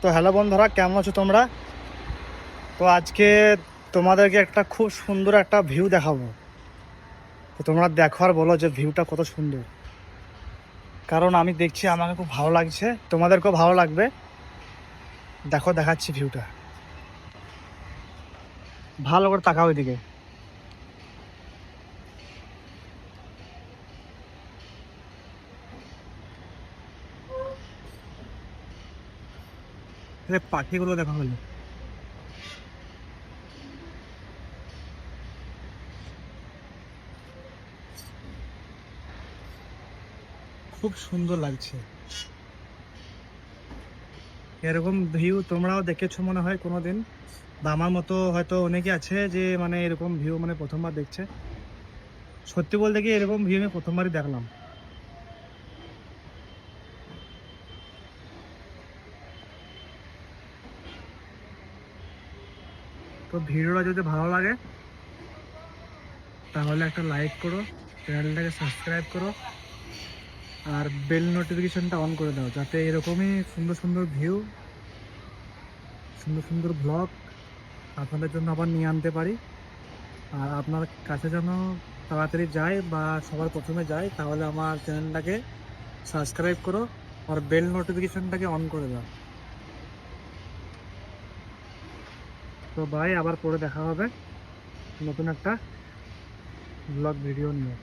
তো হ্যালো বন্ধুরা, কেমন আছো তোমরা? তো আজকে তোমাদেরকে একটা খুব সুন্দর একটা ভিউ দেখাবো। তো তোমরা দেখো আর বলো যে ভিউটা কত সুন্দর। কারণ আমি দেখছি আমাকে খুব ভালো লাগছে, তোমাদেরকেও ভালো লাগবে। দেখো, দেখাচ্ছি ভিউটা, ভালো করে তাকাও ওইদিকে। পাখিগুলো দেখা হলো, খুব সুন্দর লাগছে। এরকম ভিউ তোমরাও দেখেছো মনে হয় কোনোদিন, বা আমার মতো হয়তো অনেকে আছে যে মানে এরকম ভিউ মানে প্রথমবার দেখছে। সত্যি বলতে কি, এরকম ভিউ আমি প্রথমবারই দেখলাম। তো ভিডিওটা যদি ভালো লাগে তাহলে একটা লাইক করো, চ্যানেলটাকে সাবস্ক্রাইব করো, আর বেল নোটিফিকেশনটা অন করে দাও, যাতে এরকমই সুন্দর সুন্দর ভিউ, সুন্দর সুন্দর ব্লগ আপনাদের জন্য আবার নিয়ে আনতে পারি। আর আপনার কাছে যেন তাড়াতাড়ি যায় বা সবার প্রথমে যায়, তাহলে আমার চ্যানেলটাকে সাবস্ক্রাইব করো আর বেল নোটিফিকেশনটাকে অন করে দাও। তো ভাই, আবার পরে দেখা হবে নতুন একটা ব্লগ ভিডিও নিয়ে।